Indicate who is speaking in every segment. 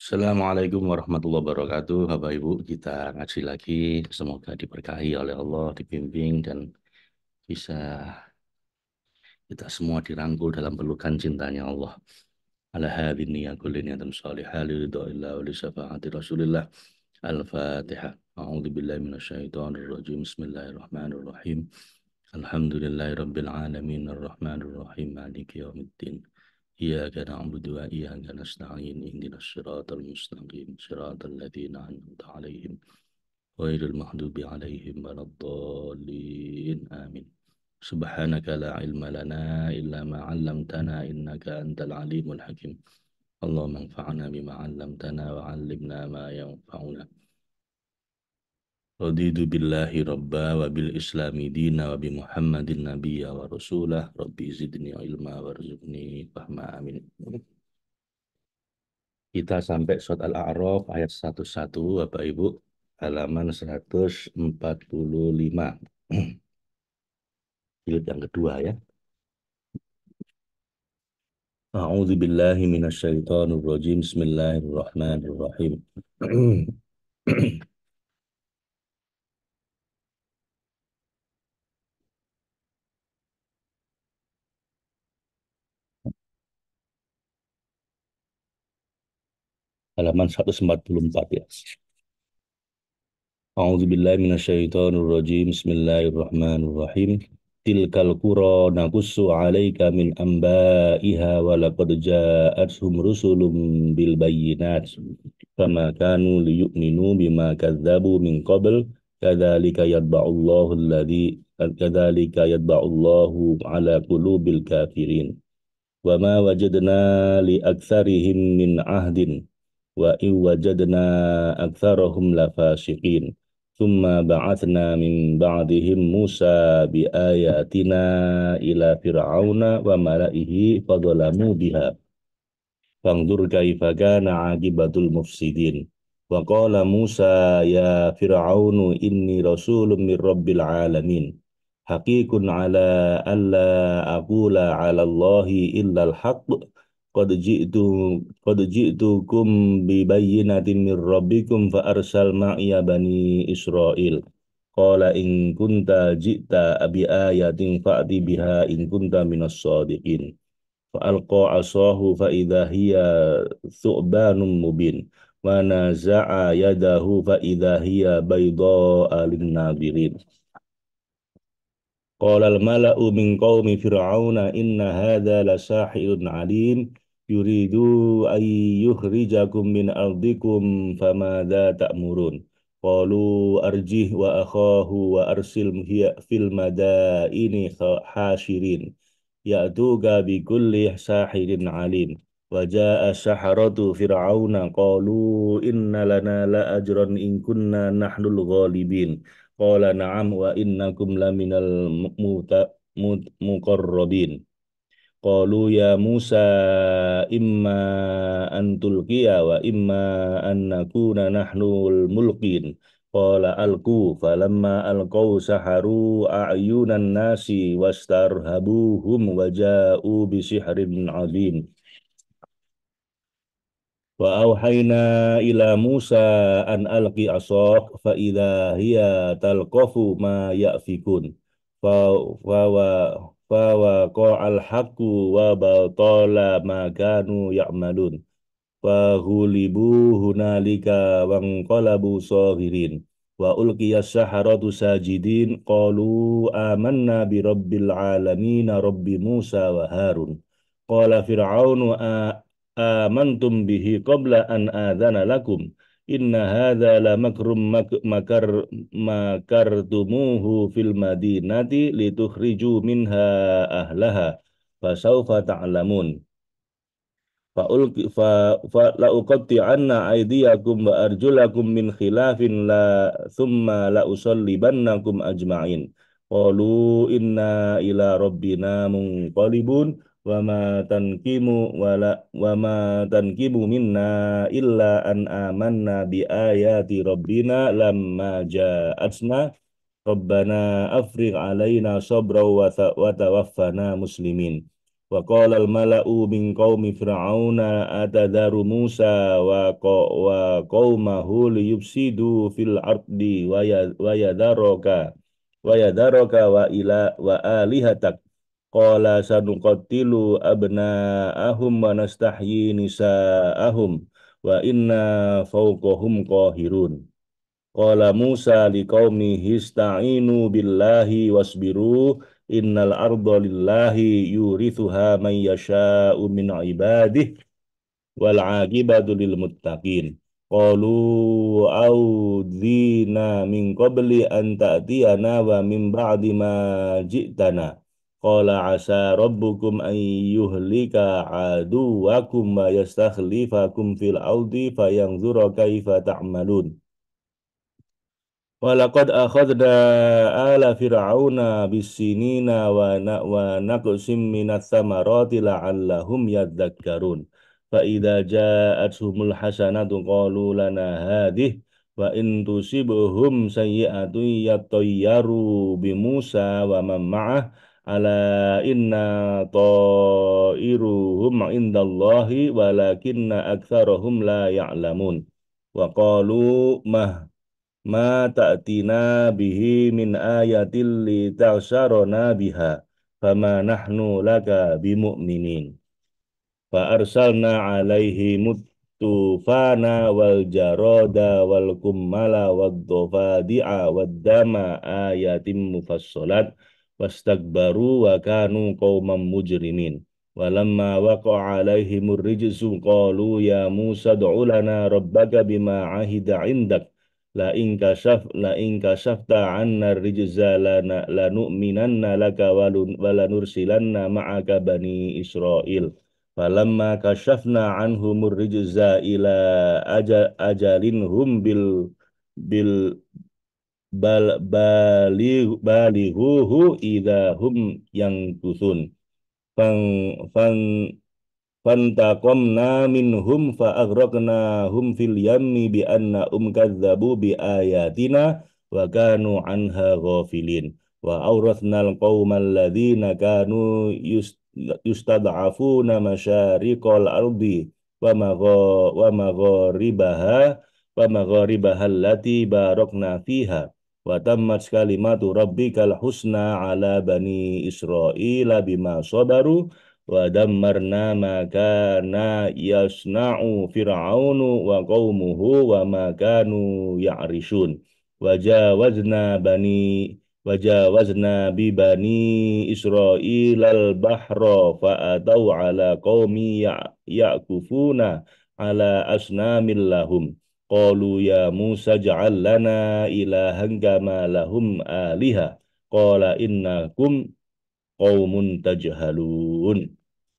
Speaker 1: Assalamualaikum warahmatullahi wabarakatuh. Bapak Ibu, kita ngaji lagi. Semoga diberkahi oleh Allah, dibimbing, dan bisa kita semua dirangkul dalam pelukan cintanya Allah. Ala hadhin ya kullin ya tamsalihah liridha illa wa li syafaati Rasulillah. Al-Fatihah. A'udzu billahi minasyaitonir rajim. Bismillahirrahmanirrahim. Alhamdulillahi rabbil alamin arrahmanir rahim maliki yaumiddin. إياك نعبد وإياك نستعين اهدنا الصراط المستقيم صراط الذين أنعمت عليهم غير المغضوب عليهم ولا الضالين آمين سبحانك لا علم لنا إلا ما علمتنا إنك أنت العليم الحكيم اللهم انفعنا بما علمتنا وعلمنا ما ينفعنا رضيت بالله ربا وبالإسلام دينا وبمحمد نبيا ورسوله ربي زدني علما وارزقني فهما آمين. Kita sampai surat Al-A'raf ayat 101, Bapak Ibu, halaman 145. Jilid yang kedua ya. A'udzu billahi minasyaitonir rajim. Bismillahirrahmanirrahim. Halaman 144 ya. A'udzu billahi minasyaitonir rajim. Bismillahirrahmanirrahim. Tilkal qura naqussu 'alaika min anba'iha wa laqad ja'atuhum rusulun bil bayyinat fama kanu liyu'minu bima kadzabu min qabl kadzalika yatba'ullahu alladzi kadzalika yatba'ullahu 'ala qulubil kafirin wa ma wajadna li aktsarihim min ahdin wa in wajadna aktsarahum lafasiqin thumma ba'athna min ba'dihim Musa bi ayatina ila fir'auna wa mala'ihi fadlamu biha fanzur kaifa kana aqibatul mufsidin wa qala Musa ya fir'aunu inni rasulun min rabbil alamin haqiqun ala alla aqula ala Allahi illa al-haqq qad ji'tu qad ji'tukum bi bayyinatin min rabbikum fa arsal ma'iya bani Israil qala in kunta ji'ta bi ayatin fa'ti biha in kunta minas shadiqin فألقى عصاه فإذا هي ثعبان مبين ونزع يده فإذا هي بيضاء للناظرين قال الملأ من قوم فرعون إن هذا لساحر عليم يريد أن يخرجكم من أرضكم فماذا تأمرون قالوا أرجه وأخاه وأرسل في المدائن حاشرين يأتوك بكل ساحر عليم وجاء السحرة فرعون قالوا إن لنا لأجرا إن كنا نحن الغالبين قال نعم وإنكم لمن المقربين قالوا يا موسى إما أن تلقي وإما أن نكون نحن الملقين قال ألقوا فلما ألقوا سحروا أعين الناس واسترهبوهم وجاءوا بسحر عظيم وأوحينا إلى موسى أن ألق عصاك فإذا هي تلقف ما يأفكون فوقع الحق وبطل ما كانوا يعملون فغلبوا هنالك وانقلبوا صاغرين وألقي السحرة ساجدين قالوا آمنا برب العالمين رب موسى وهارون قال فرعون آمنتم به قبل أن آذن لكم إن هذا لمكر مكرتموه في المدينة لتخرجوا منها أهلها فسوف تعلمون فلأقطعن أيديكم وأرجلكم من خلاف لا ثم لأصلبنكم أجمعين قالوا إنا إلى ربنا منقلبون وما تنكم منا إلا أن آمنا بآيات ربنا لما جاءتنا ربنا أفرغ علينا صبرا وتوفنا مسلمين Wa qala al-mala'u min qaumi fir'auna atadharu Musa wa qaumahu liyufsidu fil ardi wa yadharaka wa alihatak. Qala sanuqattilu abna'ahum wa nastahyi nisa'ahum wa inna fawqahum qahirun. Qala Musa liqaumihi ista'inu billahi wasbiru innal arda lillahi yurithuha man yasha'u min ibadihi wal aqibatu lil muttaqin. Qalu audzina min qabli an ta'tiyana wa min ba'di ma ji'tana. Qala asa rabbukum an yuhlika aduwakum wa yastakhlifakum fil ardi fayanzura kaifa ta'malun. Walaqad akhadna ala fir'auna bisinina wa naqsim minats samarati la'allahum yadzakkarun. Fa idza ja'atuhumul hasanatu qalu lana hadhihi wa in tusibhum sayyi'atun yatayyaru bi Musa wa man ma'ah ala inna ta'iruhum indallahi walakinna aktsarahum la ya'lamun. Wa qalu ma ta'tina bihi min ayatil li ta'sarona biha fama nahnu laka bimu'minin fa arsalna alaihi tufana wal jarada wal kummala wad dhafadi'a wad dama ayatim mufassalat wastakbaru wa kanu qauman mujrimin walamma waqa'a alaihimur rijsu qalu ya Musa ad'u lana rabbaka bima ahida indak la in kashafta 'anna rijza lanu'minanna laka walanursilanna ma'aka bani Israil. Falamma kashafna anhumur rijza ila ajalin hum bil balighuhu idza hum yang kusun. Fang fang Fantaqamna minhum fa aghraqnahum fil yammi bi annahum kadzdzabu bi ayatina wa kanu anha ghafilin wa awrathnal qaumal ladzina kanu yustad'afuna masyariqal ardi wa magharibaha allati barakna fiha wa tammat kalimatu rabbikal husna ala bani Israila bima sabaru wa dammarna ma kana yasna'u fir'aunu wa qaumuhu wa ma kanu ya'rishun wajawazna bani wajawazna bi bani Israil al-bahra fa atau ala qaumi ya'kufuna ala asnamil lahum qalu ya Musa ja'al lana ilahan kama lahum aliha qala innakum qaumun tajhalun.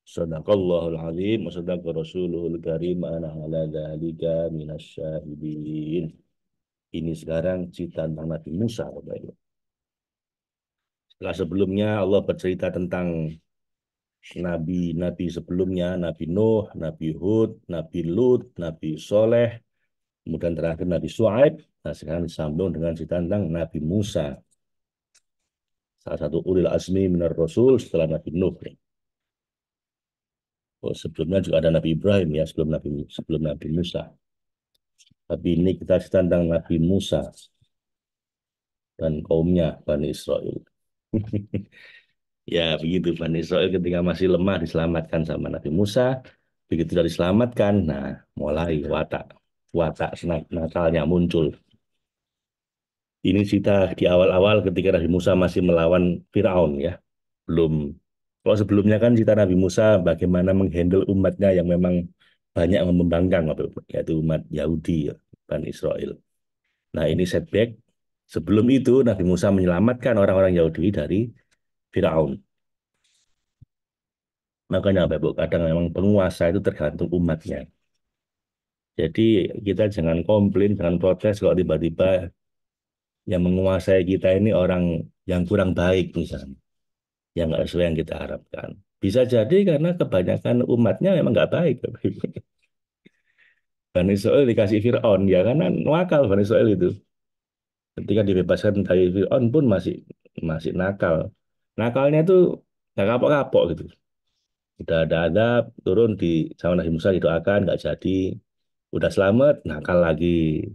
Speaker 1: Sadaqallahul azim wa sadaqa rasuluhul karim ana ala dzalika minasyahidin. Ini sekarang cerita tentang Nabi Musa, Bapak Ibu. Setelah sebelumnya Allah bercerita tentang nabi-nabi sebelumnya, Nabi Nuh, Nabi Hud, Nabi Lut, Nabi Soleh, kemudian terakhir Nabi Shu'aib. Nah, sekarang disambung dengan cerita tentang Nabi Musa, salah satu ulil azmi minar rasul setelah Nabi Nuh. Oh, sebelumnya juga ada Nabi Ibrahim ya, sebelum Nabi Musa. Tapi ini kita cerita tentang Nabi Musa dan kaumnya Bani Israel. Ya begitu, Bani Israel ketika masih lemah diselamatkan sama Nabi Musa. Begitu sudah diselamatkan, nah mulai watak watak nakalnya muncul. Ini cerita di awal-awal ketika Nabi Musa masih melawan Firaun ya. Belum. Kalau sebelumnya kan cerita Nabi Musa bagaimana menghandle umatnya yang memang banyak yang membangkang, yaitu umat Yahudi, ya, Bani Israel. Nah ini setback. Sebelum itu Nabi Musa menyelamatkan orang-orang Yahudi dari Firaun. Makanya Bapak Ibu, kadang memang penguasa itu tergantung umatnya. Jadi kita jangan komplain, jangan protes kalau tiba-tiba yang menguasai kita ini orang yang kurang baik misalnya, yang nggak sesuai yang kita harapkan. Bisa jadi karena kebanyakan umatnya memang nggak baik. Bani Israel dikasih Fir'aun, ya karena nakal Bani Israel itu. Ketika dibebaskan dari Fir'aun pun masih masih nakal. Nakalnya itu nggak kapok-kapok gitu. Udah ada adab, turun di sama Nabi Musa didoakan, nggak jadi. Udah selamat, nakal lagi.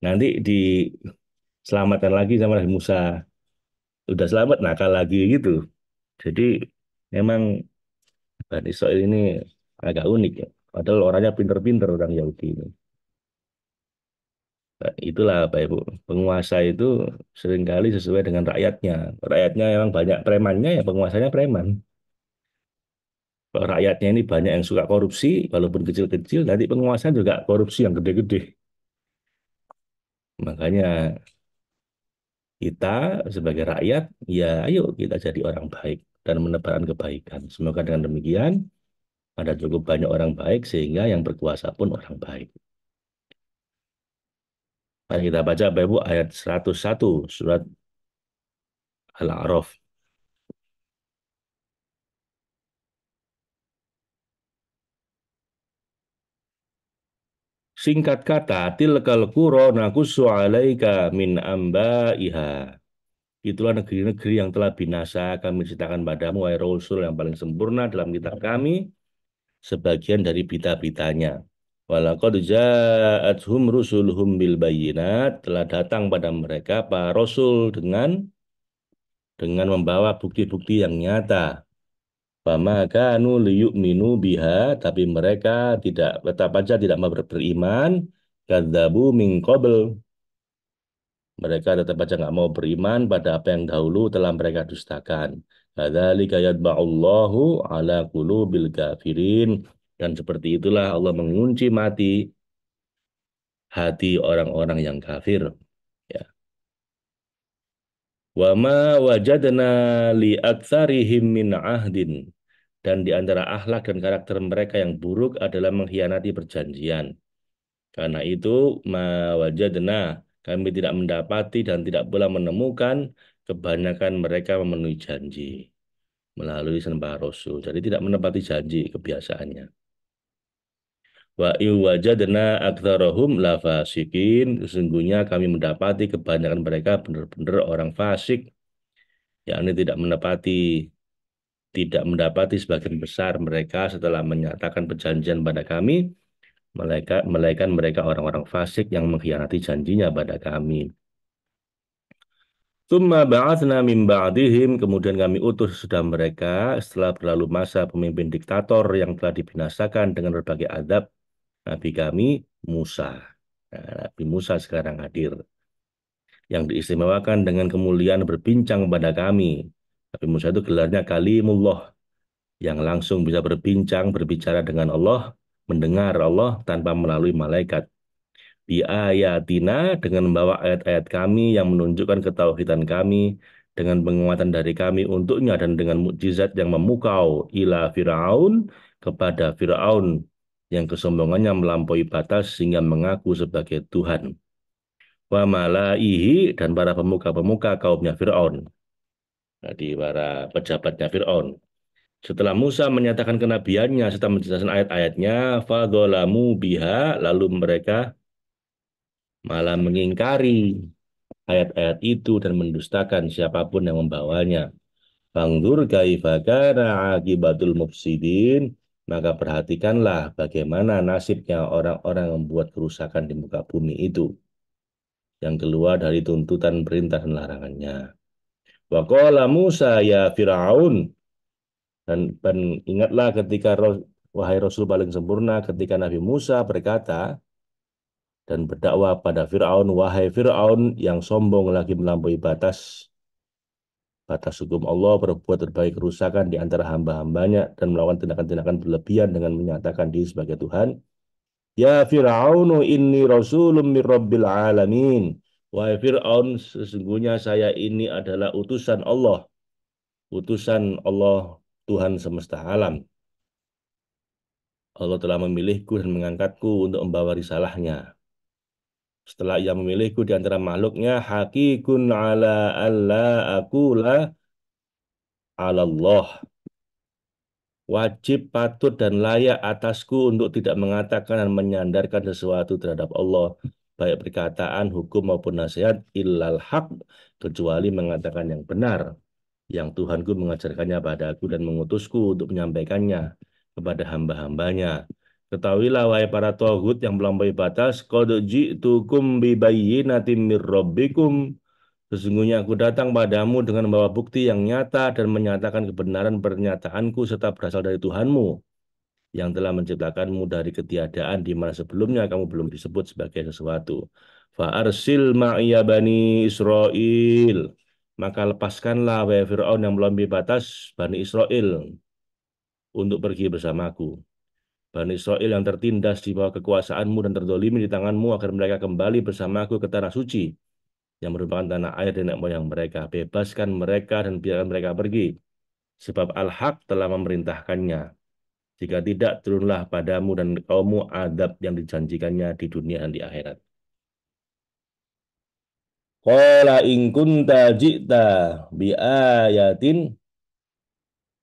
Speaker 1: Nanti diselamatkan lagi sama Nabi Musa. Udah selamat, nakal lagi gitu. Jadi memang Bani Israil ini agak unik ya. Padahal orangnya pinter-pinter orang Yahudi ini. Nah, itulah Pak Ibu, penguasa itu seringkali sesuai dengan rakyatnya. Rakyatnya memang banyak premannya, ya penguasanya preman. Kalau rakyatnya ini banyak yang suka korupsi, walaupun kecil-kecil, nanti penguasa juga korupsi yang gede-gede. Makanya kita sebagai rakyat, ya ayo kita jadi orang baik dan menebarkan kebaikan. Semoga dengan demikian ada cukup banyak orang baik sehingga yang berkuasa pun orang baik. Mari kita baca Bapak Ibu ayat 101 surat Al-A'raf. Singkat kata, tilkal qura naqussu 'alaika min ambaiha. Itulah negeri-negeri yang telah binasa kami ceritakan padamu, wahai Rasul yang paling sempurna dalam kitab kami, sebagian dari berita-beritanya. Walaqad ja'athum rusuluhum bil bayyinat, telah datang pada mereka para rasul dengan membawa bukti-bukti yang nyata. Fama kanu liyu'minu biha, tapi mereka tidak tetap saja tidak mau beriman. Kadzabu min qabl, mereka tetap saja nggak mau beriman pada apa yang dahulu telah mereka dustakan. Kadzalika yatba'ullahu ala qulubil kafirin, dan seperti itulah Allah mengunci mati hati orang-orang yang kafir. Ya. Wa ma wajadna li aktsarihim min ahdin, dan di antara akhlak dan karakter mereka yang buruk adalah mengkhianati perjanjian. Karena itu, ma wajadna, kami tidak mendapati dan tidak pula menemukan kebanyakan mereka memenuhi janji melalui sembah Rasul. Jadi tidak menepati janji kebiasaannya. Wa iwajadna aktsarahum lafasikin, sesungguhnya kami mendapati kebanyakan mereka benar-benar orang fasik, yakni tidak mendapati sebagian besar mereka setelah menyatakan perjanjian pada kami, melainkan mereka orang-orang fasik yang mengkhianati janjinya pada kami. Tsumma ba'atsna min ba'dihim, kemudian kami utus sudah mereka setelah berlalu masa pemimpin diktator yang telah dibinasakan dengan berbagai adab, Nabi kami Musa. Nah, Nabi Musa sekarang hadir, yang diistimewakan dengan kemuliaan berbincang pada kami. Nabi Musa itu gelarnya Kalimullah, yang langsung bisa berbicara dengan Allah, mendengar Allah tanpa melalui malaikat. Bi ayatina, dengan membawa ayat-ayat kami yang menunjukkan ketauhidan kami, dengan penguatan dari kami untuknya, dan dengan mukjizat yang memukau ila Fir'aun, kepada Fir'aun yang kesombongannya melampaui batas sehingga mengaku sebagai Tuhan. Wa malaihi, dan para pemuka-pemuka kaumnya Fir'aun. Jadi para pejabatnya Fir'aun. Setelah Musa menyatakan kenabiannya serta menjelaskan ayat-ayatnya, fadzalamu biha, lalu mereka malah mengingkari ayat-ayat itu dan mendustakan siapapun yang membawanya. Fangdur kaifa kana akibatul mufsidin, maka perhatikanlah bagaimana nasibnya orang-orang yang membuat kerusakan di muka bumi itu, yang keluar dari tuntutan perintah dan larangannya. Wa qala Musa ya Firaun, dan ingatlah ketika wahai Rasul paling sempurna, ketika Nabi Musa berkata dan berdakwah pada Firaun, wahai Firaun yang sombong lagi melampaui batas hukum Allah, berbuat berbagai kerusakan di antara hamba-hambanya dan melakukan tindakan-tindakan berlebihan dengan menyatakan diri sebagai Tuhan. Ya Fir'aunu inni rasulun min rabbil alamin. Wahai Fir'aun, sesungguhnya saya ini adalah utusan Allah, Tuhan semesta alam. Allah telah memilihku dan mengangkatku untuk membawa risalahnya. Setelah ia memilihku di antara makhluknya, hakikun ala alla aqula ala Allah. Wajib, patut, dan layak atasku untuk tidak mengatakan dan menyandarkan sesuatu terhadap Allah, baik perkataan, hukum, maupun nasihat, illal haq, kecuali mengatakan yang benar. yang Tuhanku mengajarkannya padaku dan mengutusku untuk menyampaikannya kepada hamba-hambanya. Ketahuilah wahai para tauhid yang melampaui batas, qad ji'tukum bibayyinatin mir rabbikum. Sesungguhnya aku datang padamu dengan membawa bukti yang nyata dan menyatakan kebenaran pernyataanku serta berasal dari Tuhanmu yang telah menciptakanmu dari ketiadaan di mana sebelumnya kamu belum disebut sebagai sesuatu. Fa'arsil ma'iya bani Israel. Maka lepaskanlah wahai Fir'aun yang melampaui batas Bani Israel untuk pergi bersamaku. Bani Israel yang tertindas di bawah kekuasaanmu dan terdolimi di tanganmu agar mereka kembali bersamaku ke tanah suci yang merupakan tanah air dan nenek moyang mereka. Bebaskan mereka dan biarkan mereka pergi. Sebab Al-Haq telah memerintahkannya. Jika tidak, turunlah padamu dan kaummu adab yang dijanjikannya di dunia dan di akhirat. Qala in kunta ji'ta biayatin.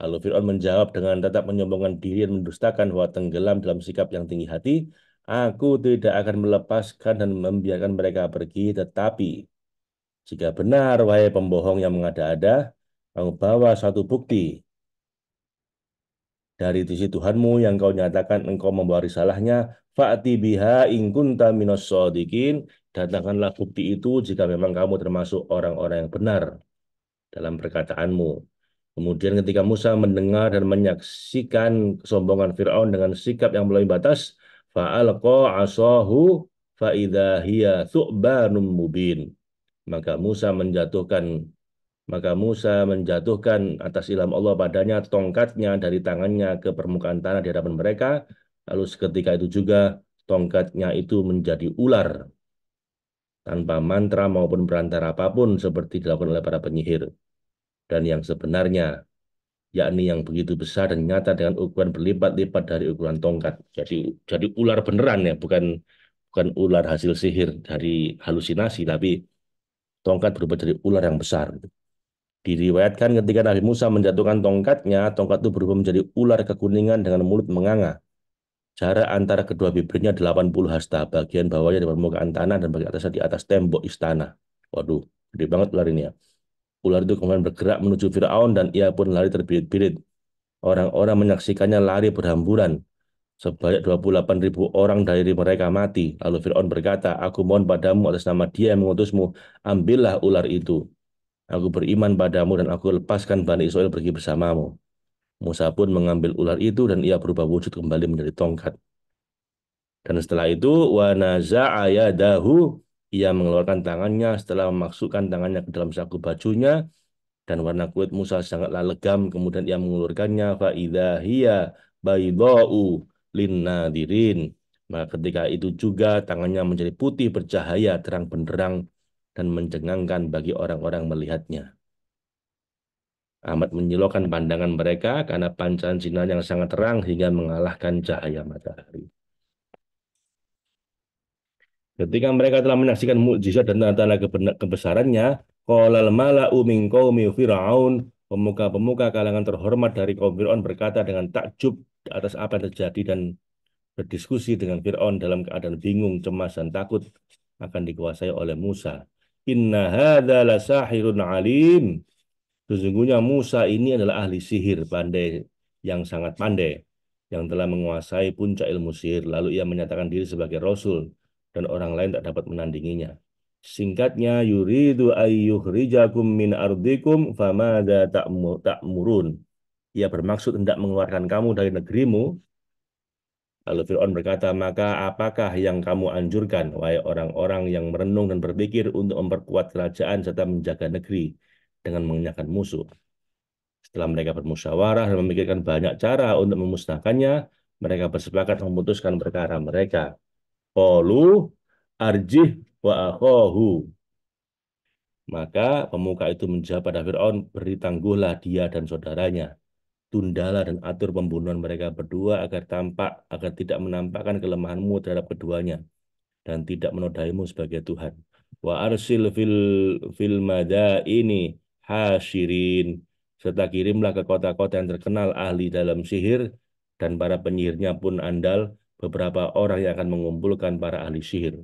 Speaker 1: Lalu Fir'aun menjawab dengan tetap menyombongkan diri dan mendustakan bahwa tenggelam dalam sikap yang tinggi hati. Aku tidak akan melepaskan dan membiarkan mereka pergi, tetapi jika benar, wahai pembohong yang mengada-ada, kamu bawa satu bukti dari sisi Tuhanmu yang kau nyatakan engkau membawa risalahnya, fa'ti biha in kunta minas shodiqin, datangkanlah bukti itu jika memang kamu termasuk orang-orang yang benar dalam perkataanmu. Kemudian ketika Musa mendengar dan menyaksikan kesombongan Fir'aun dengan sikap yang melampaui batas, fa'alqa asahu fa'idha hiya thu'banum mubin. Maka Musa menjatuhkan maka Musa menjatuhkan atas ilham Allah padanya tongkatnya dari tangannya ke permukaan tanah di hadapan mereka. Lalu seketika itu juga tongkatnya itu menjadi ular tanpa mantra maupun perantara apapun seperti dilakukan oleh para penyihir. Dan yang sebenarnya, yakni yang begitu besar dan nyata dengan ukuran berlipat-lipat dari ukuran tongkat. Jadi ular beneran ya, bukan bukan ular hasil sihir dari halusinasi, tapi tongkat berubah jadi ular yang besar. Diriwayatkan ketika Nabi Musa menjatuhkan tongkatnya, tongkat itu berubah menjadi ular kekuningan dengan mulut menganga. Jarak antara kedua bibirnya 80 hasta, bagian bawahnya di permukaan tanah dan bagian atasnya di atas tembok istana. Waduh, gede banget ular ini ya. Ular itu kemudian bergerak menuju Firaun dan ia pun lari terbirit-birit. Orang-orang menyaksikannya lari berhamburan. Sebanyak 28.000 orang dari mereka mati. Lalu Firaun berkata, aku mohon padamu atas nama dia yang mengutusmu, ambillah ular itu. Aku beriman padamu dan aku lepaskan Bani Israel pergi bersamamu. Musa pun mengambil ular itu dan ia berubah wujud kembali menjadi tongkat. Dan setelah itu, wa naza'a yadahu, ia mengeluarkan tangannya setelah memasukkan tangannya ke dalam saku bajunya dan warna kulit Musa sangatlah legam. Kemudian ia mengulurkannya, fa idza hiya baydha'u linnadirin. Maka ketika itu juga tangannya menjadi putih bercahaya terang benderang dan mencengangkan bagi orang-orang melihatnya. Amat menyilaukan pandangan mereka karena pancaran sinar yang sangat terang hingga mengalahkan cahaya matahari. Ketika mereka telah menyaksikan mukjizat dan tanda-tanda kebesarannya, qalal mala'u min qaumi Fir'aun, pemuka-pemuka kalangan terhormat dari kaum Fir'aun berkata dengan takjub atas apa yang terjadi dan berdiskusi dengan Fir'aun dalam keadaan bingung, cemas, dan takut akan dikuasai oleh Musa. Inna hadza lasahirun alim. Sesungguhnya Musa ini adalah ahli sihir pandai yang sangat pandai yang telah menguasai puncak ilmu sihir. Lalu ia menyatakan diri sebagai rasul dan orang lain tak dapat menandinginya. Singkatnya, yuridu ayyukhrijakum min ardikum famada ta'murun. Ia bermaksud hendak mengeluarkan kamu dari negerimu. Lalu Fir'aun berkata, maka apakah yang kamu anjurkan, wahai orang-orang yang merenung dan berpikir untuk memperkuat kerajaan serta menjaga negeri dengan mengenyahkan musuh? Setelah mereka bermusyawarah dan memikirkan banyak cara untuk memusnahkannya, mereka bersepakat memutuskan perkara mereka. Qalu arjih wa akhahu. Maka pemuka itu menjawab pada Fir'aun, beri tangguhlah dia dan saudaranya. Tundalah dan atur pembunuhan mereka berdua agar tidak menampakkan kelemahanmu terhadap keduanya dan tidak menodaimu sebagai Tuhan. Wa arsil fil madaini hasyirin, serta kirimlah ke kota-kota yang terkenal ahli dalam sihir dan para penyihirnya pun andal, beberapa orang yang akan mengumpulkan para ahli sihir.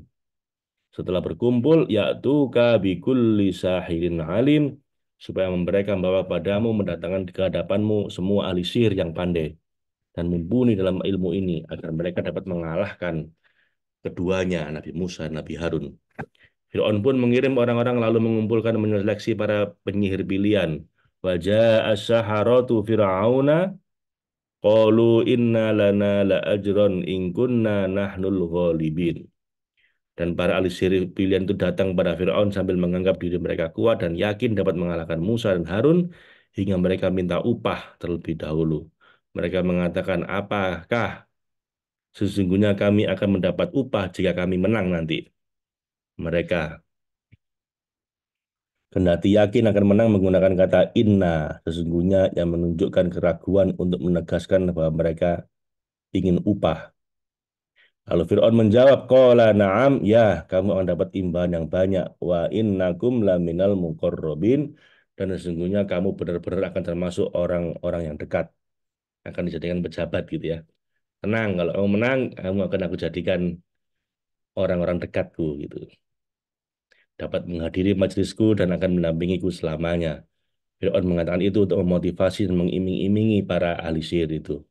Speaker 1: Setelah berkumpul, ya'tuka bikulli sahirin alim, supaya mereka membawa padamu mendatangkan ke hadapanmu semua ahli sihir yang pandai dan mumpuni dalam ilmu ini agar mereka dapat mengalahkan keduanya, Nabi Musa dan Nabi Harun. Fir'aun pun mengirim orang-orang lalu mengumpulkan menyeleksi para penyihir pilihan. Wajah as-saharatu fir'auna qalu inna lana la ajron in kunna nahnul ghalibin. Dan para ahli sihir pilihan itu datang pada Fir'aun sambil menganggap diri mereka kuat dan yakin dapat mengalahkan Musa dan Harun hingga mereka minta upah terlebih dahulu. Mereka mengatakan, apakah sesungguhnya kami akan mendapat upah jika kami menang nanti? Mereka kendati yakin akan menang menggunakan kata inna, sesungguhnya yang menunjukkan keraguan untuk menegaskan bahwa mereka ingin upah. Lalu Fir'aun menjawab, qala na'am, ya, kamu akan dapat imbalan yang banyak. Wa innakum laminal muqarrabin. Dan sesungguhnya kamu benar-benar akan termasuk orang-orang yang dekat. Akan dijadikan pejabat gitu ya. Tenang, kalau kamu menang, kamu akan aku jadikan orang-orang dekatku gitu. Dapat menghadiri majelisku dan akan mendampingiku selamanya. Fir'aun mengatakan itu untuk memotivasi dan mengiming-imingi para ahli sihir itu.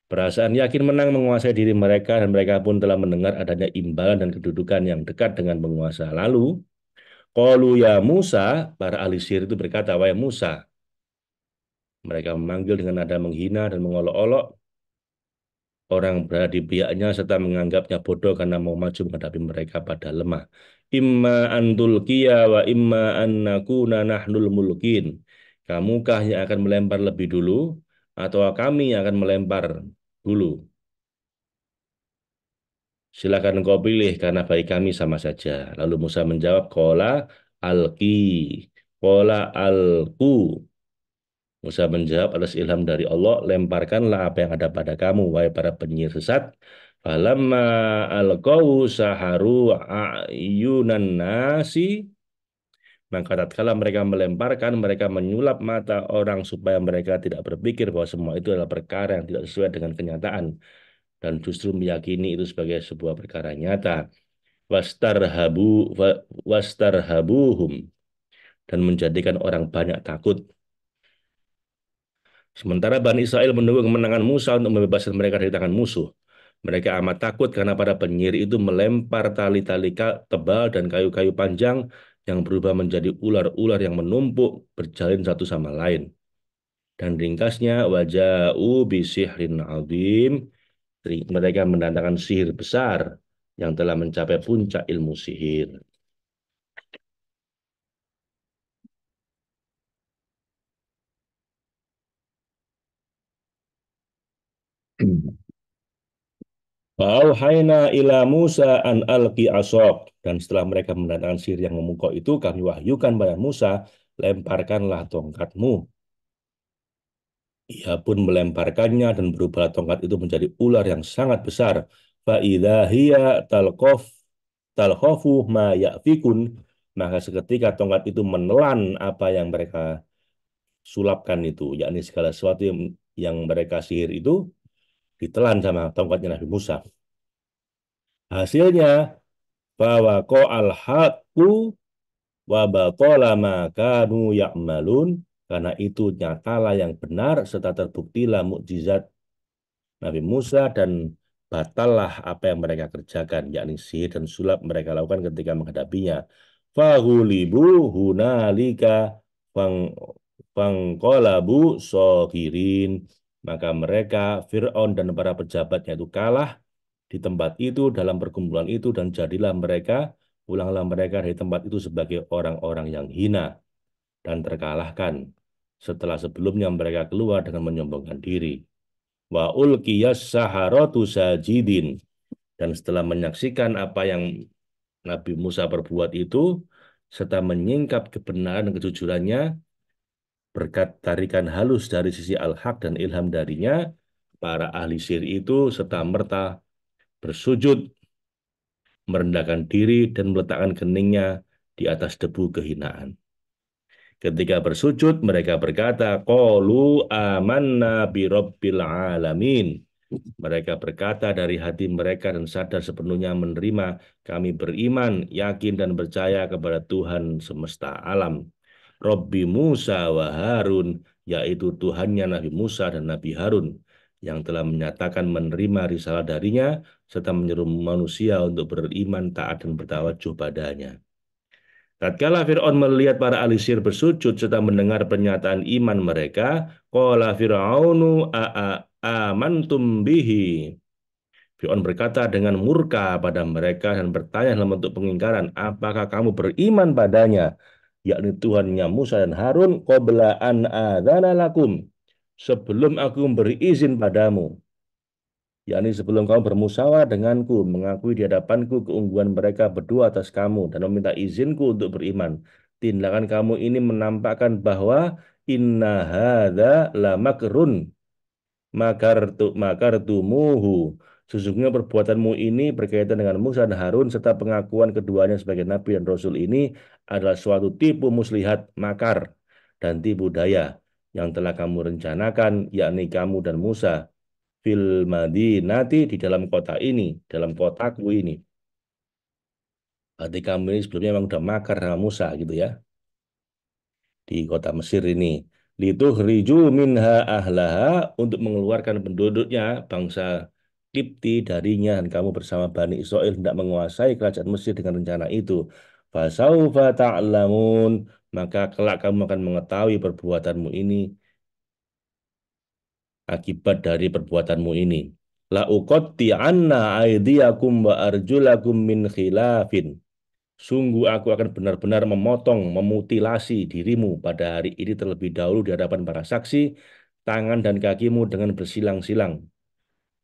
Speaker 1: Perasaan yakin menang menguasai diri mereka dan mereka pun telah mendengar adanya imbalan dan kedudukan yang dekat dengan penguasa. Lalu, qalu ya Musa, para ahli sihir itu berkata, wahai Musa, mereka memanggil dengan nada menghina dan mengolok-olok orang berada di pihaknya serta menganggapnya bodoh karena mau maju menghadapi mereka pada lemah. Imma antul kia wa imma annakuna nahnul mulkin. Kamukah yang akan melempar lebih dulu atau kami yang akan melempar dulu? Silakan engkau pilih karena bagi kami sama saja. Lalu Musa menjawab, alki, kola alku. Musa menjawab atas ilham dari Allah, lemparkanlah apa yang ada pada kamu, wahai para penyihir sesat. Falamma alqau saharu ayunan nasi, maka tatkala mereka melemparkan, mereka menyulap mata orang supaya mereka tidak berpikir bahwa semua itu adalah perkara yang tidak sesuai dengan kenyataan dan justru meyakini itu sebagai sebuah perkara nyata. Wastarhabuhum, dan menjadikan orang banyak takut. Sementara Bani Israel menunggu kemenangan Musa untuk membebaskan mereka dari tangan musuh. Mereka amat takut karena para penyihir itu melempar tali-tali tebal dan kayu-kayu panjang yang berubah menjadi ular-ular yang menumpuk berjalin satu sama lain. Dan ringkasnya, waja'u bisihrin azim, mereka mendatangkan sihir besar yang telah mencapai puncak ilmu sihir. Fa'auhayna ila Musa an alqi asok. Dan setelah mereka mendatangkan sihir yang memukau itu, kami wahyukan pada Musa, lemparkanlah tongkatmu. Ia pun melemparkannya dan berubah tongkat itu menjadi ular yang sangat besar. Fa'idha hiya talkhofu ma ya'fikun. Maka seketika tongkat itu menelan apa yang mereka sulapkan itu, yakni segala sesuatu yang mereka sihir itu ditelan sama tongkatnya Nabi Musa. Hasilnya bahwa ko al-haqqu wa batala ma kanu ya'malun, karena itu nyatalah yang benar serta terbuktilah mukjizat Nabi Musa dan batallah apa yang mereka kerjakan, yakni sihir dan sulap mereka lakukan ketika menghadapinya. Fahulibu hunalika fang fangqalabu sohirin, maka mereka Fir'aun dan para pejabatnya itu kalah di tempat itu dalam perkumpulan itu dan jadilah mereka pulanglah mereka dari tempat itu sebagai orang-orang yang hina dan terkalahkan setelah sebelumnya mereka keluar dengan menyombongkan diri. Wa ulqiyas saharatu sajidin, dan setelah menyaksikan apa yang Nabi Musa perbuat itu serta menyingkap kebenaran dan kejujurannya berkat tarikan halus dari sisi al-haq dan ilham darinya, para ahli sihir itu serta merta bersujud, merendahkan diri dan meletakkan keningnya di atas debu kehinaan. Ketika bersujud mereka berkata, qalu amanna bi rabbil alamin. Mereka berkata dari hati mereka dan sadar sepenuhnya menerima, kami beriman, yakin dan percaya kepada Tuhan semesta alam. Robbi Musa wa Harun, yaitu Tuhannya Nabi Musa dan Nabi Harun, yang telah menyatakan menerima risalah darinya, serta menyeru manusia untuk beriman, taat, dan bertawajuh padanya. Tatkala Fir'aun melihat para ahli sihir bersujud serta mendengar pernyataan iman mereka, qala Fir'aunu amantum bihi. Fir'aun berkata dengan murka pada mereka dan bertanya dalam bentuk pengingkaran, apakah kamu beriman padanya, yakni Tuhannya Musa dan Harun, qabla an adzana lakum, sebelum aku memberi izin padamu, yakni sebelum kamu bermusyawarah denganku, mengakui di hadapanku keungguan mereka berdua atas kamu, dan meminta izinku untuk beriman. Tindakan kamu ini menampakkan bahwa inna hadza la makrun makartumuhu. Sesungguhnya perbuatanmu ini berkaitan dengan Musa dan Harun serta pengakuan keduanya sebagai nabi dan rasul ini adalah suatu tipu muslihat, makar dan tipu daya yang telah kamu rencanakan, yakni kamu dan Musa fil madinati, di dalam kota ini, dalam kotaku ini. Berarti kamu ini sebelumnya memang udah makar sama Musa gitu ya, di kota Mesir ini. Lituhriju minha ahlaha, untuk mengeluarkan penduduknya, bangsa Kipti darinya, dan kamu bersama Bani Israel hendak menguasai kerajaan Mesir dengan rencana itu. Fasaufa ta'lamun, maka kelak kamu akan mengetahui perbuatanmu ini, akibat dari perbuatanmu ini. La uqatti'anna aydiyakum wa arjulakum min khilafin. Sungguh aku akan benar-benar memotong, memutilasi dirimu pada hari ini terlebih dahulu di hadapan para saksi, tangan dan kakimu dengan bersilang-silang,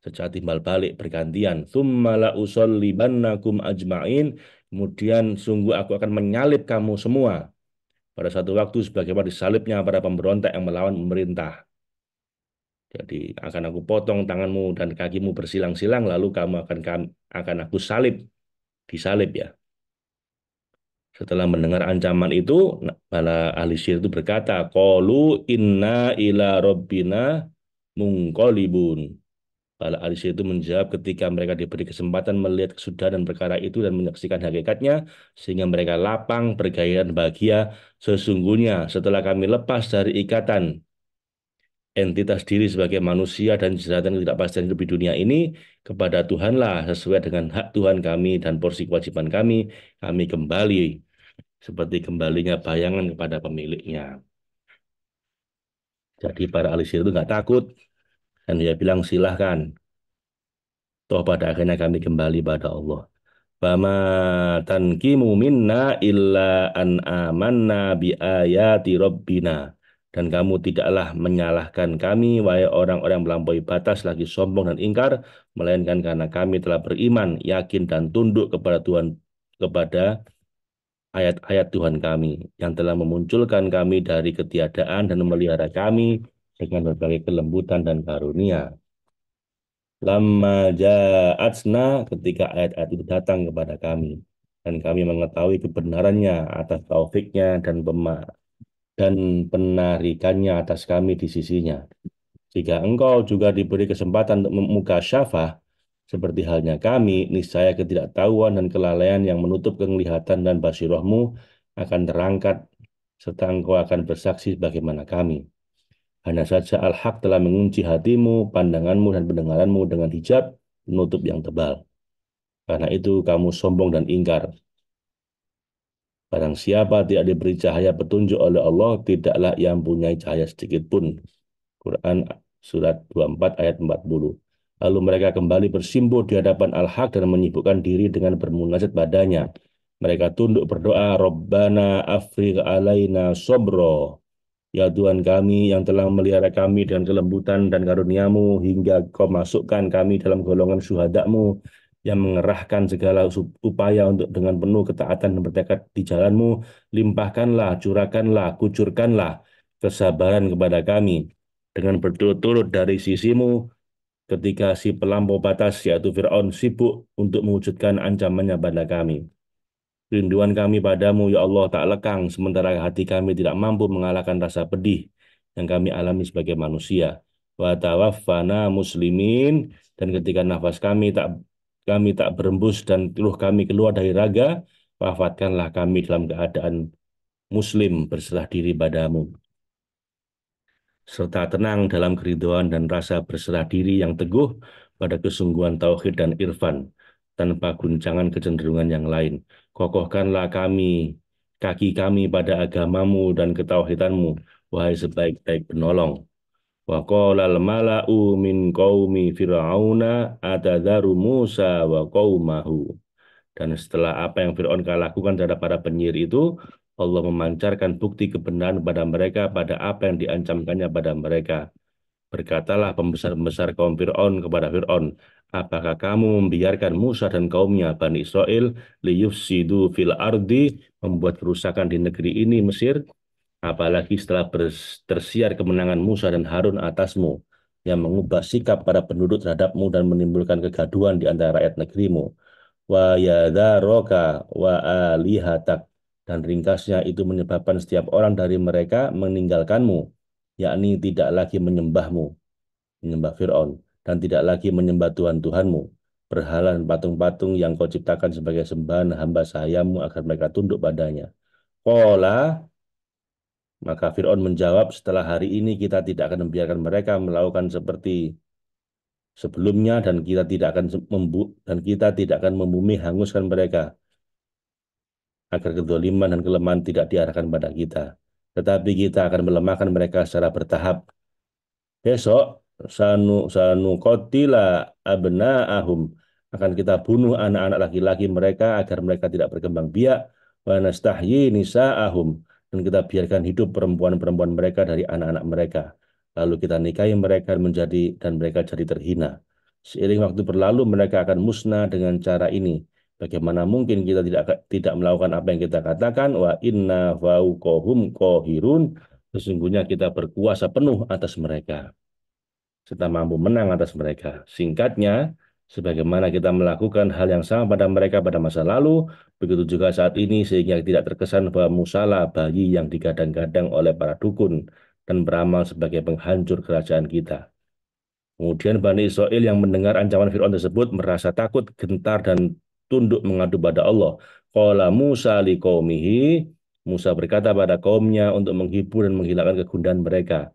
Speaker 1: secara timbal balik bergantian. Tsumma la usollibannakum ajma'in. Kemudian sungguh aku akan menyalib kamu semua pada satu waktu sebagaimana disalibnya para pemberontak yang melawan pemerintah. Jadi akan aku potong tanganmu dan kakimu bersilang-silang, lalu kamu akan aku salib, disalib ya. Setelah mendengar ancaman itu, para ahli sihir itu berkata, qalu inna ila rabbina munqalibun. Para ahli sihir itu menjawab ketika mereka diberi kesempatan melihat kesudahan perkara itu dan menyaksikan hakikatnya, sehingga mereka lapang, bergairah, dan bahagia. Sesungguhnya setelah kami lepas dari ikatan entitas diri sebagai manusia dan jeratan ketidakpastian hidup di dunia ini, kepada Tuhanlah sesuai dengan hak Tuhan kami dan porsi kewajiban kami kembali seperti kembalinya bayangan kepada pemiliknya. Jadi para alisir itu nggak takut, dan dia bilang silahkan, toh pada akhirnya kami kembali pada Allah. Fama tankimu minna illa an amanna bi ayati rabbina. Dan kamu tidaklah menyalahkan kami, wahai orang-orang yang melampaui batas lagi sombong dan ingkar, melainkan karena kami telah beriman, yakin dan tunduk kepada Tuhan, kepada ayat-ayat Tuhan kami yang telah memunculkan kami dari ketiadaan dan memelihara kami dengan berbagai kelembutan dan karunia. Lama ja'atsna, ketika ayat-ayat itu datang kepada kami dan kami mengetahui kebenarannya atas taufiknya dan penarikannya atas kami di sisinya. Jika engkau juga diberi kesempatan untuk membuka syafah seperti halnya kami, niscaya ketidaktahuan dan kelalaian yang menutup penglihatan dan basirahmu akan terangkat, serta engkau akan bersaksi bagaimana kami. Hanya saja al-haq telah mengunci hatimu, pandanganmu, dan pendengaranmu dengan hijab penutup yang tebal. Karena itu kamu sombong dan ingkar. Barang siapa tidak diberi cahaya petunjuk oleh Allah, tidaklah yang punya cahaya sedikit pun. Quran surat 24 ayat 40. Lalu mereka kembali bersimpuh di hadapan Al-Haq dan menyibukkan diri dengan bermunajat padanya. Mereka tunduk berdoa, Rabbana afrigh alaina sobro. Ya Tuhan kami yang telah memelihara kami dengan kelembutan dan karuniamu, hingga kau masukkan kami dalam golongan syuhadamu yang mengerahkan segala upaya untuk dengan penuh ketaatan dan bertekad di jalanmu. Limpahkanlah, curahkanlah, kucurkanlah kesabaran kepada kami dengan berturut-turut dari sisimu ketika si pelampau batas yaitu Fir'aun sibuk untuk mewujudkan ancamannya pada kami. Rinduan kami padamu, ya Allah, tak lekang, sementara hati kami tidak mampu mengalahkan rasa pedih yang kami alami sebagai manusia. Wa tawaffana muslimin, dan ketika nafas kami tak berembus dan ruh kami keluar dari raga, wafatkanlah kami dalam keadaan muslim berserah diri padamu, serta tenang dalam keridhaan dan rasa berserah diri yang teguh pada kesungguhan tauhid dan irfan, tanpa guncangan kecenderungan yang lain. Kokohkanlah kaki kami pada agamamu dan ketauhidanmu, wahai sebaik-baik penolong. Wa qala al-mala'u min qaumi fir'auna atadharu Musa wa qaumahu. Dan setelah apa yang Fir'aun lakukan terhadap para penyihir itu, Allah memancarkan bukti kebenaran pada mereka pada apa yang diancamkannya pada mereka. Berkatalah pembesar-pembesar kaum Fir'aun kepada Fir'aun, apakah kamu membiarkan Musa dan kaumnya, Bani Israel, liyufsidu fil ardi, membuat kerusakan di negeri ini, Mesir, apalagi setelah tersiar kemenangan Musa dan Harun atasmu, yang mengubah sikap para penduduk terhadapmu dan menimbulkan kegaduhan di antara rakyat negerimu. Wa yadharoka wa alihatak, dan ringkasnya itu menyebabkan setiap orang dari mereka meninggalkanmu, yakni tidak lagi menyembahmu, menyembah Fir'aun, dan tidak lagi menyembah Tuhan-Tuhanmu, berhala dan patung-patung yang kau ciptakan sebagai sembahan hamba sahayamu agar mereka tunduk padanya. Qala, maka Fir'aun menjawab, setelah hari ini kita tidak akan membiarkan mereka melakukan seperti sebelumnya, dan kita tidak akan membumi hanguskan mereka, agar kezaliman dan kelemahan tidak diarahkan pada kita. Tetapi kita akan melemahkan mereka secara bertahap. Besok sanu kotila abna'ahum, akan kita bunuh anak-anak laki-laki mereka agar mereka tidak berkembang biak, wa nastahyi nisa'ahum, dan kita biarkan hidup perempuan-perempuan mereka dari anak-anak mereka. Lalu kita nikahi mereka dan mereka jadi terhina. Seiring waktu berlalu mereka akan musnah dengan cara ini. Bagaimana mungkin kita tidak melakukan apa yang kita katakan? Wa inna fauqahum qahirun, sesungguhnya kita berkuasa penuh atas mereka, serta mampu menang atas mereka. Singkatnya, sebagaimana kita melakukan hal yang sama pada mereka pada masa lalu, begitu juga saat ini, sehingga tidak terkesan bahwa Musalah bayi yang digadang-gadang oleh para dukun dan beramal sebagai penghancur kerajaan kita. Kemudian Bani Israel yang mendengar ancaman Fir'aun tersebut merasa takut, gentar, dan tunduk mengadu pada Allah. Qala Musa liqaumihi, Musa berkata pada kaumnya untuk menghibur dan menghilangkan kegundahan mereka.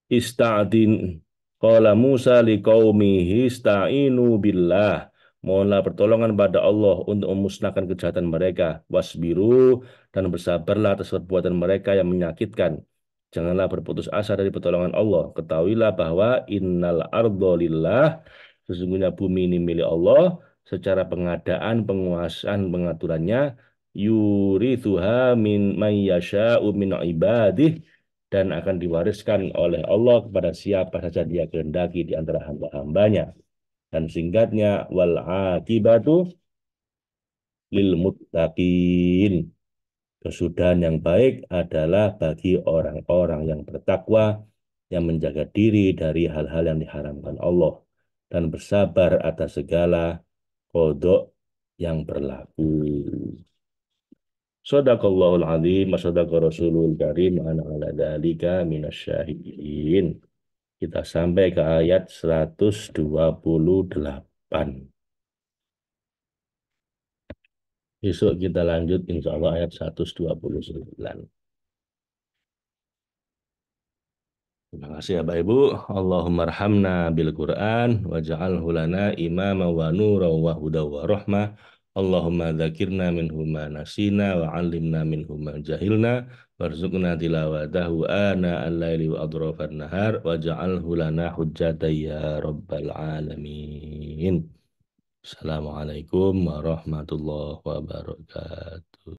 Speaker 1: Ista'din Qala Musa liqaumihi ista'inu billah. Mohonlah pertolongan pada Allah untuk memusnahkan kejahatan mereka. Wasbiru, dan bersabarlah atas perbuatan mereka yang menyakitkan. Janganlah berputus asa dari pertolongan Allah. Ketahuilah bahwa innal ardo lillah, sesungguhnya bumi ini milik Allah, secara pengadaan, penguasaan, pengaturannya, yurithuha min may yasha'u min ibadih, dan akan diwariskan oleh Allah kepada siapa saja dia kehendaki di antara hamba-hambanya. Dan singkatnya, wal akibatu lil muttaqin, kesudahan yang baik adalah bagi orang-orang yang bertakwa, yang menjaga diri dari hal-hal yang diharamkan Allah dan bersabar atas segala kodok yang berlaku. Sadaqallahul azim wa sadaqa rasulul karim wa ana ala dzalika minasyahidin. Kita sampai ke ayat 128. Besok kita lanjut insya Allah ayat 129. Terima kasih ya Bapak Ibu. Allahumma arhamna bil Quran waj'alhu lana imama wa nura wa huda wa rahmah. Allahumma dzakirna minhu ma nasina wa 'allimna minhu ma jahilna warzuqna tilawatahu ana al-laili wa adrafan nahar waj'alhu lana hujjatan ya rabbal alamin. Assalamualaikum warahmatullahi wabarakatuh.